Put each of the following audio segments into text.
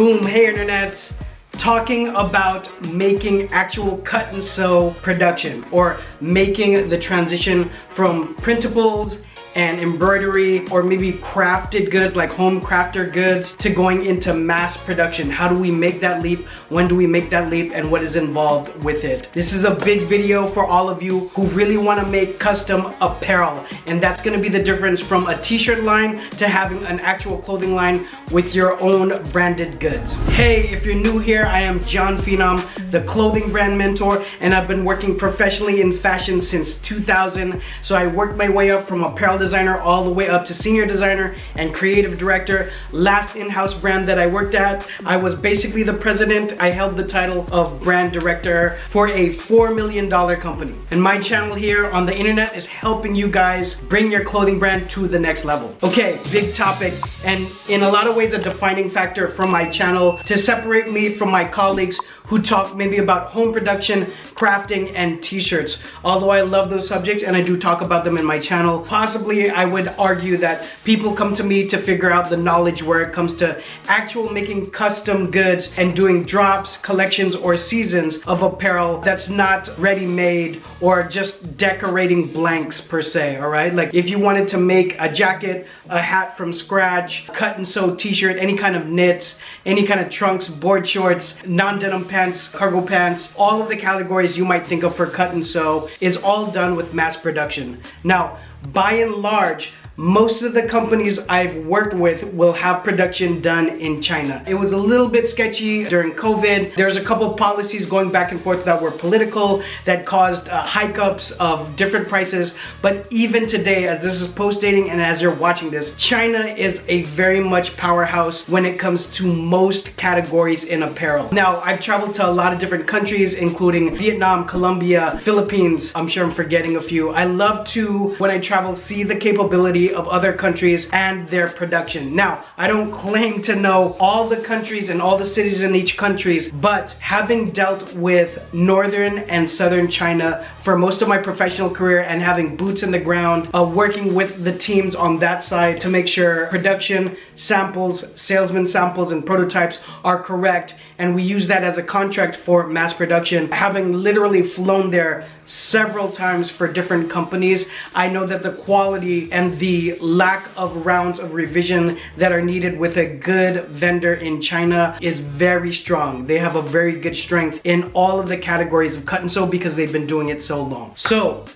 Boom, hey internets. Talking about making actual cut and sew production, or making the transition from printables and embroidery, or maybe crafted goods like home crafter goods, to going into mass production. How do we make that leap? When do we make that leap, and what is involved with it? This is a big video for all of you who really want to make custom apparel, and that's going to be the difference from a t-shirt line to having an actual clothing line with your own branded goods. Hey, if you're new here, I am Jon Phenom, the clothing brand mentor, and I've been working professionally in fashion since 2000. So I worked my way up from apparel designer all the way up to senior designer and creative director. Last in-house brand that I worked at, I was basically the president. I held the title of brand director for a $4 million company. And my channel here on the internet is helping you guys bring your clothing brand to the next level. Okay, big topic, and in a lot of ways a defining factor from my channel to separate me from my colleagues who talk maybe about home production, crafting, and t-shirts. Although I love those subjects and I do talk about them in my channel, possibly I would argue that people come to me to figure out the knowledge where it comes to actual making custom goods and doing drops, collections, or seasons of apparel that's not ready-made or just decorating blanks per se, all right? Like if you wanted to make a jacket, a hat from scratch, cut and sew t-shirt, any kind of knits, any kind of trunks, board shorts, non-denim pants, cargo pants, all of the categories you might think of for cut and sew is all done with mass production. Now, by and large, most of the companies I've worked with will have production done in China. It was a little bit sketchy during COVID. There's a couple policies going back and forth that were political that caused hike-ups of different prices. But even today, as this is post-dating and as you're watching this, China is a very much powerhouse when it comes to most categories in apparel. Now, I've traveled to a lot of different countries, including Vietnam, Colombia, Philippines. I'm sure I'm forgetting a few. I love to, when I travel, see the capability of other countries and their production. Now, I don't claim to know all the countries and all the cities in each countries, but having dealt with northern and southern China for most of my professional career and having boots in the ground, working with the teams on that side to make sure production samples, salesman samples, and prototypes are correct, and we use that as a contract for mass production. Having literally flown there several times for different companies, I know that the quality and the lack of rounds of revision that are needed with a good vendor in China is very strong. They have a very good strength in all of the categories of cut and sew because they've been doing it so long. So,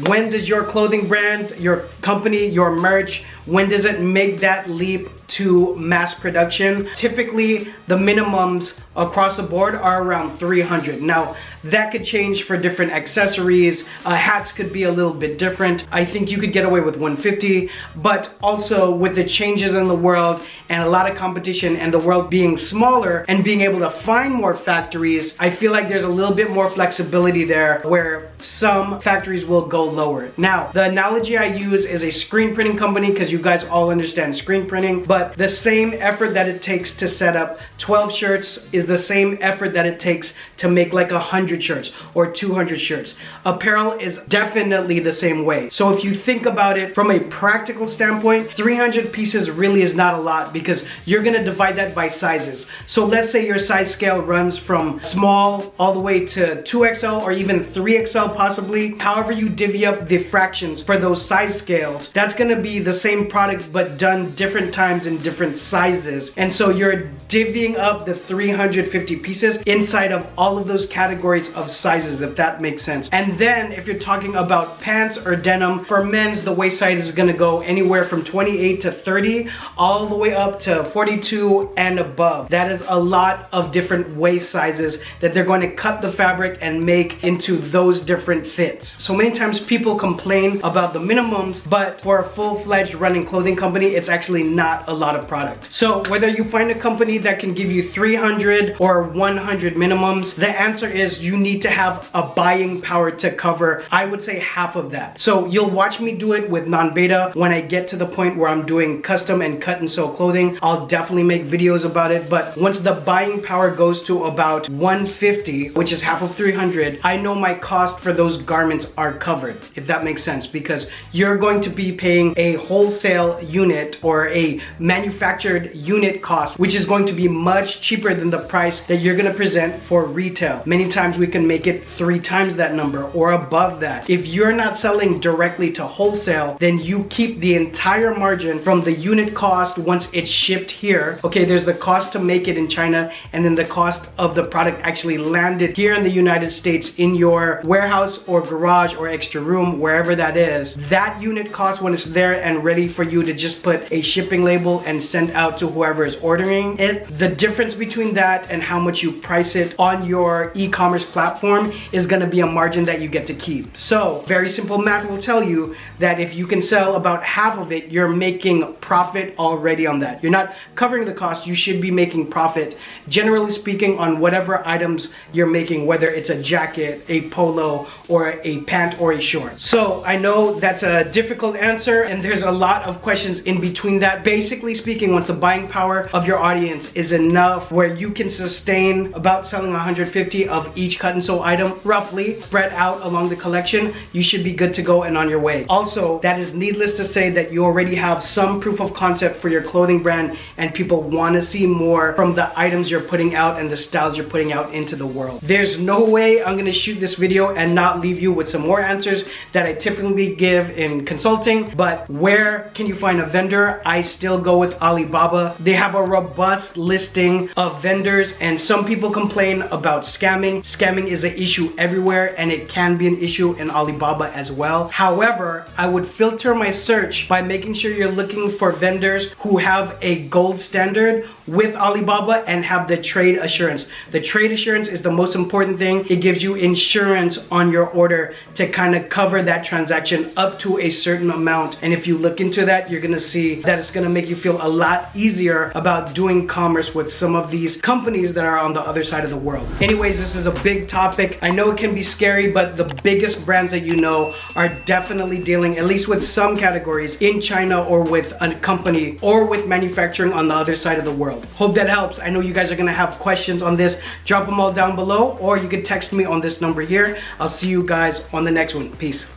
when does your clothing brand, your company, your merch, when does it make that leap to mass production? Typically, the minimums across the board are around 300. Now, that could change for different accessories. Hats could be a little bit different. I think you could get away with 150, but also with the changes in the world and a lot of competition and the world being smaller and being able to find more factories, I feel like there's a little bit more flexibility there where some factories will go lower. Now, the analogy I use is a screen printing company because you guys all understand screen printing, but the same effort that it takes to set up 12 shirts is the same effort that it takes to make like 100 shirts or 200 shirts. Apparel is definitely the same way. So if you think about it from a practical standpoint, 300 pieces really is not a lot because you're gonna divide that by sizes. So let's say your size scale runs from small all the way to 2XL or even 3XL possibly. However you divvy up the fractions for those size scales, that's gonna be the same product but done different times in different sizes. And so you're divvying up the 350 pieces inside of all of those categories of sizes, if that makes sense. And then if you're talking about pants or denim, for men's the waist size is gonna go anywhere from 28 to 30 all the way up to 42 and above. That is a lot of different waist sizes that they're going to cut the fabric and make into those different fits. So many times people complain about the minimums, but for a full-fledged running clothing company, it's actually not a lot of product. So whether you find a company that can give you 300 or 100 minimums, the answer is you need to have a buying power to cover, I would say, half of that. So you'll watch me do it with NONBETA. When I get to the point where I'm doing custom and cut and sew clothing, I'll definitely make videos about it. But once the buying power goes to about 150, which is half of 300, I know my cost for those garments are covered, if that makes sense, because you're going to be paying a wholesale unit or a manufactured unit cost, which is going to be much cheaper than the price that you're going to present for retail. Many times we can make it 3 times that number or above that. If you're not selling directly to wholesale, then you keep the entire margin from the unit cost once it's shipped here. Okay, there's the cost to make it in China, and then the cost of the product actually landed here in the United States in your warehouse or garage or extra room, wherever that is. That unit cost, when it's there and ready for you to just put a shipping label and send out to whoever is ordering it, the difference between that and how much you price it on your e-commerce platform is going to be a margin that you get to keep. So very simple math will tell you that if you can sell about half of it, you're making profit already on that. You're not covering the cost, you should be making profit, generally speaking, on whatever items you're making, whether it's a jacket, a polo, or a pant or a short. So I know that's a difficult answer, and there's a lot of questions in between that. Basically speaking, once the buying power of your audience is enough where you can sustain about selling 150 of each cut and sew item, roughly spread out along the collection, you should be good to go and on your way. Also, that is needless to say that you already have some proof of concept for your clothing brand, and people want to see more from the items you're putting out and the styles you're putting out into the world. There's no way I'm going to shoot this video and not leave you with some more answers that I typically give in consulting. But where can you find a vendor? I still go with Alibaba. They have a robust listing of vendors, and some people complain about scamming. Scamming is an issue everywhere, and it can be an issue in Alibaba as well. However, I would filter my search by making sure you're looking for vendors who have a gold standard with Alibaba and have the trade assurance. The trade assurance is the most important thing. It gives you insurance on your order to kind of cover that transaction up to a certain amount. And if you look into that, you're gonna see that it's gonna make you feel a lot easier about doing commerce with some of these companies that are on the other side of the world. Anyways, this is a big topic. I know it can be scary, but the biggest brands that you know are definitely dealing, at least with some categories, in China or with a company or with manufacturing on the other side of the world. Hope that helps. I know you guys are gonna have questions on this. Drop them all down below, or you can text me on this number here. I'll see you guys on the next one. Peace.